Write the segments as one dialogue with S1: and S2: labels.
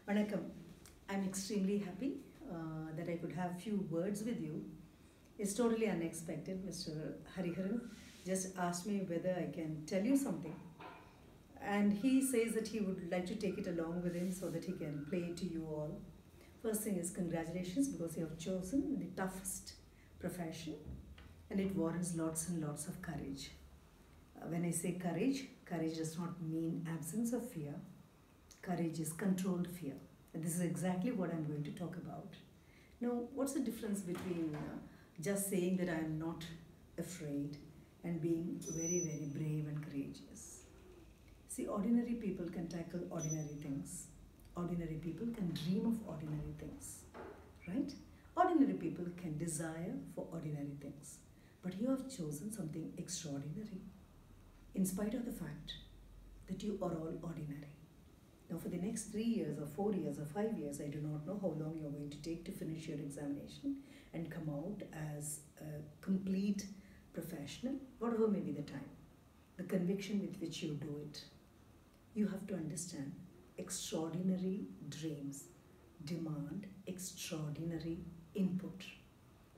S1: Vanakkam. I'm extremely happy that I could have few words with you. It's totally unexpected. Mr. Hariharan just asked me whether I can tell you something. And he says that he would like to take it along with him so that he can play it to you all. First thing is congratulations because you have chosen the toughest profession and it warrants lots and lots of courage. When I say courage, courage does not mean absence of fear. Courage is controlled fear. And this is exactly what I'm going to talk about. Now, what's the difference between just saying that I am not afraid and being very, very brave and courageous? See, ordinary people can tackle ordinary things. Ordinary people can dream of ordinary things, right? Ordinary people can desire for ordinary things. But you have chosen something extraordinary, in spite of the fact that you are all ordinary. Now, for the next 3 years or 4 years or 5 years, I do not know how long you're going to take to finish your examination and come out as a complete professional, whatever may be the time. The conviction with which you do it, you have to understand extraordinary dreams demand extraordinary input.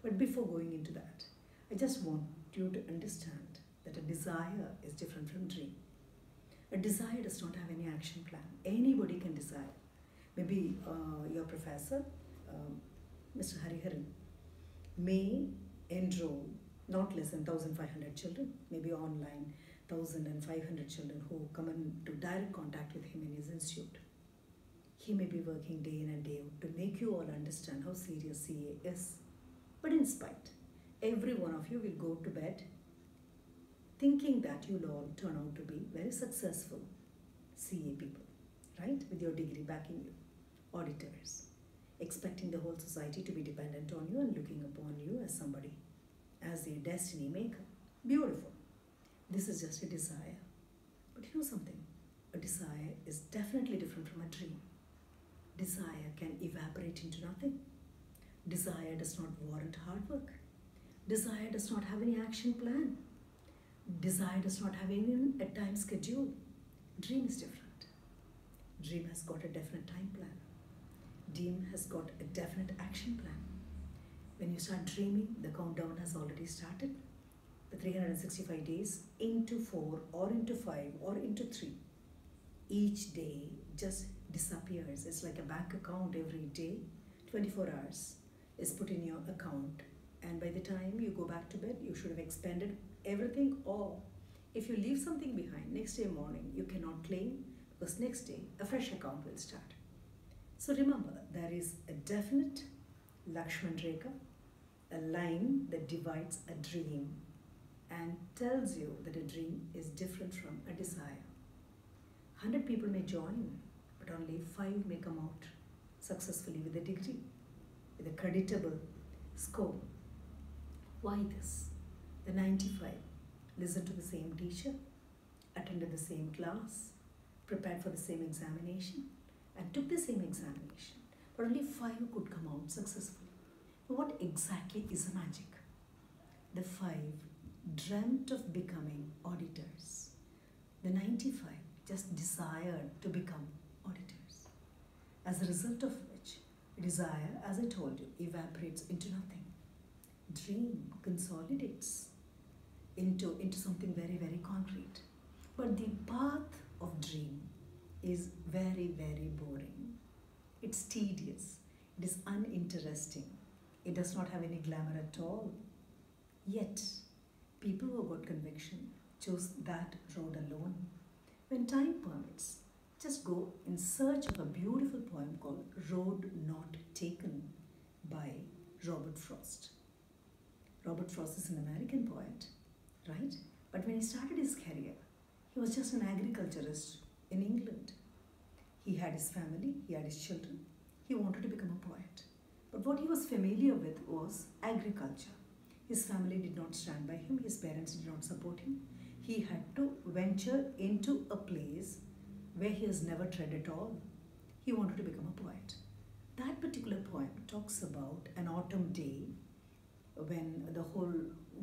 S1: But before going into that, I just want you to understand that a desire is different from dream. A desire does not have any action plan. Anybody can desire. Maybe your professor, Mr. Hariharan, may enroll not less than 1,500 children, maybe online 1,500 children who come into direct contact with him in his institute. He may be working day in and day out to make you all understand how serious CA is. But in spite, every one of you will go to bed thinking that you'll all turn out to be very successful CA people, right? With your degree backing you, auditors, expecting the whole society to be dependent on you and looking upon you as somebody, as their destiny maker. Beautiful. This is just a desire. But you know something? A desire is definitely different from a dream. Desire can evaporate into nothing. Desire does not warrant hard work. Desire does not have any action plan. Desire does not have even a time schedule. Dream is different. Dream has got a definite time plan. Dream has got a definite action plan. When you start dreaming, the countdown has already started. The 365 days into 4 or into 5 or into 3. Each day just disappears. It's like a bank account every day. 24 hours is put in your account. And by the time you go back to bed, you should have expended everything, or if you leave something behind, next day morning you cannot claim because next day a fresh account will start. So remember, there is a definite Lakshman Rekha, a line that divides a dream and tells you that a dream is different from a desire. 100 people may join, but only 5 may come out successfully with a degree, with a creditable score. Why this? The 95 listened to the same teacher, attended the same class, prepared for the same examination, and took the same examination. But only 5 could come out successfully. What exactly is the magic? The 5 dreamt of becoming auditors. The 95 just desired to become auditors. As a result of which, desire, as I told you, evaporates into nothing. Dream consolidates into something very, very concrete. But the path of dream is very, very boring. It's tedious. It is uninteresting. It does not have any glamour at all. Yet, people who got conviction chose that road alone. When time permits, just go in search of a beautiful poem called Road Not Taken by Robert Frost. Robert Frost is an American poet, right? But when he started his career, he was just an agriculturist in England. He had his family, he had his children. He wanted to become a poet. But what he was familiar with was agriculture. His family did not stand by him, his parents did not support him. He had to venture into a place where he has never tread at all. He wanted to become a poet. That particular poem talks about an autumn day when the whole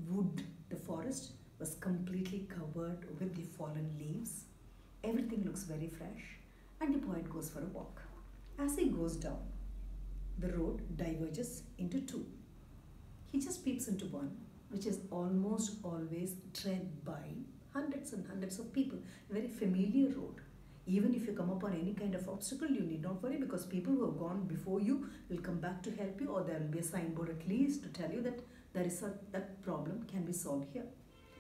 S1: wood, the forest, was completely covered with the fallen leaves. Everything looks very fresh, and the poet goes for a walk. As he goes down, the road diverges into two. He just peeps into one, which is almost always tread by hundreds and hundreds of people. A very familiar road. Even if you come upon any kind of obstacle, you need not worry, because people who have gone before you will come back to help you, or there will be a signboard at least to tell you that that problem can be solved here.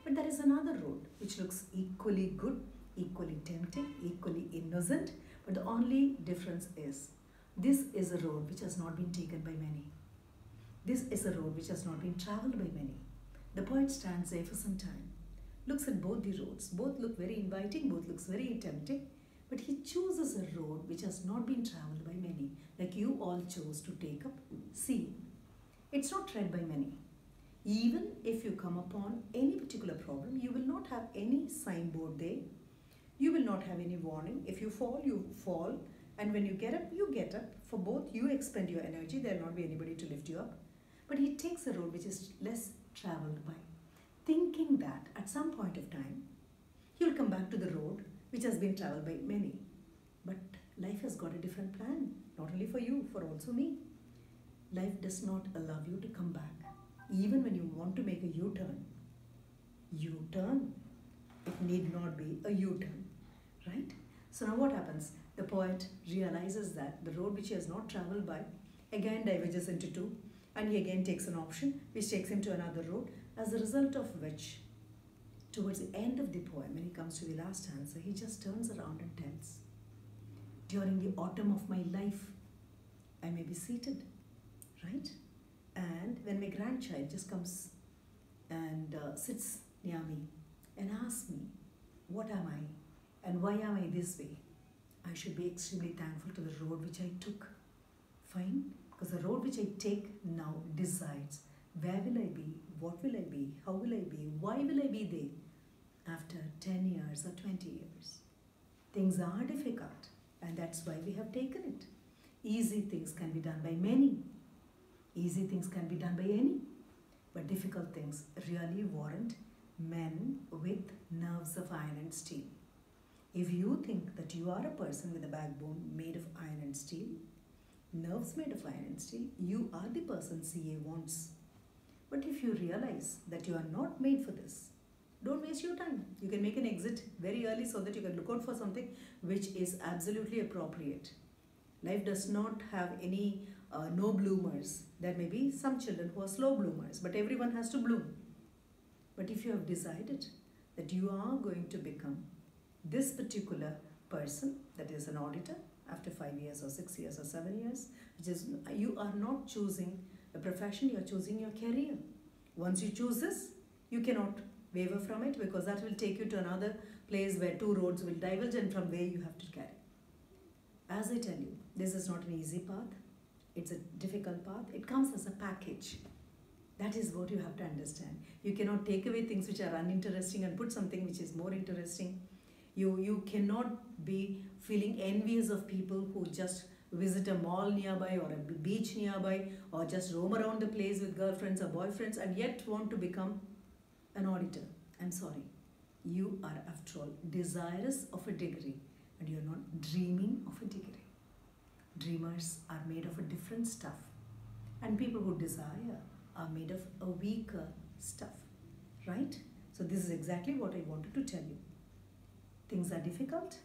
S1: But there is another road which looks equally good, equally tempting, equally innocent, but the only difference is this is a road which has not been taken by many. This is a road which has not been travelled by many. The poet stands there for some time, looks at both the roads. Both look very inviting, both looks very tempting, but he chooses a road which has not been travelled by many, like you all chose to take up seeing. It's not tread by many. Even if you come upon any particular problem, you will not have any signboard there. You will not have any warning. If you fall. And when you get up, you get up. For both, you expend your energy. There will not be anybody to lift you up. But he takes a road which is less travelled by, thinking that at some point of time, he will come back to the road which has been travelled by many. But life has got a different plan, not only for you, for also me. Life does not allow you to come back. Even when you want to make a U-turn, it need not be a U-turn, right? So now what happens? The poet realizes that the road which he has not travelled by again diverges into two, and he again takes an option which takes him to another road, as a result of which, towards the end of the poem, when he comes to the last stanza, he just turns around and tells, during the autumn of my life, I may be seated, right? And when my grandchild just comes and sits near me and asks me, what am I and why am I this way? I should be extremely thankful to the road which I took. Fine? Because the road which I take now decides where will I be, what will I be, how will I be, why will I be there after 10 years or 20 years. Things are difficult, and that's why we have taken it. Easy things can be done by many. Easy things can be done by any. But difficult things really warrant men with nerves of iron and steel. If you think that you are a person with a backbone made of iron and steel, nerves made of iron and steel, you are the person CA wants. But if you realize that you are not made for this, don't waste your time. You can make an exit very early so that you can look out for something which is absolutely appropriate. Life does not have any no bloomers. There may be some children who are slow bloomers, but everyone has to bloom. But if you have decided that you are going to become this particular person, that is an auditor, after 5 years or 6 years or 7 years, which is, you are not choosing a profession, you are choosing your career. Once you choose this, you cannot waver from it, because that will take you to another place where two roads will diverge, and from where you have to carry. As I tell you, this is not an easy path. It's a difficult path. It comes as a package. That is what you have to understand. You cannot take away things which are uninteresting and put something which is more interesting. You cannot be feeling envious of people who just visit a mall nearby or a beach nearby, or just roam around the place with girlfriends or boyfriends and yet want to become an auditor. I'm sorry. You are, after all, desirous of a degree, and you're not dreaming of a degree. Dreamers are made of a different stuff, and people who desire are made of a weaker stuff, right? So this is exactly what I wanted to tell you. Things are difficult,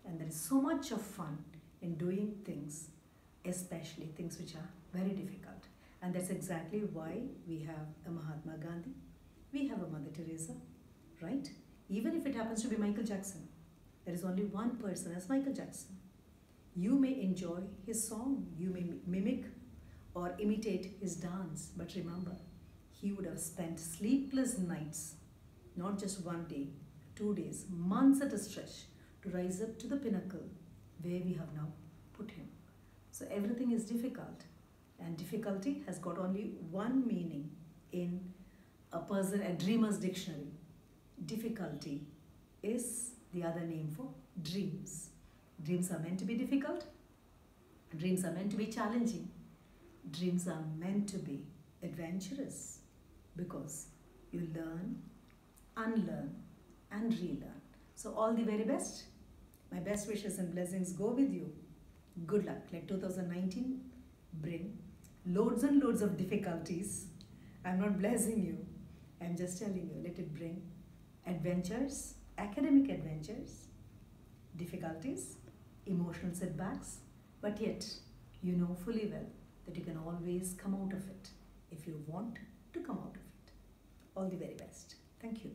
S1: and there is so much of fun in doing things, especially things which are very difficult. And that's exactly why we have a Mahatma Gandhi, we have a Mother Teresa, right? Even if it happens to be Michael Jackson, there is only one person as Michael Jackson. You may enjoy his song, you may mimic or imitate his dance, but remember, he would have spent sleepless nights, not just 1 day, 2 days, months at a stretch, to rise up to the pinnacle where we have now put him. So everything is difficult, and difficulty has got only one meaning in a dreamer's dictionary. Difficulty is the other name for dreams. Dreams are meant to be difficult. Dreams are meant to be challenging. Dreams are meant to be adventurous, because you learn, unlearn, and relearn. So all the very best. My best wishes and blessings go with you. good luck. Let 2019 bring loads and loads of difficulties. I'm not blessing you. I'm just telling you, let it bring adventures, academic adventures, difficulties, emotional setbacks, but yet you know fully well that you can always come out of it if you want to come out of it. All the very best. Thank you.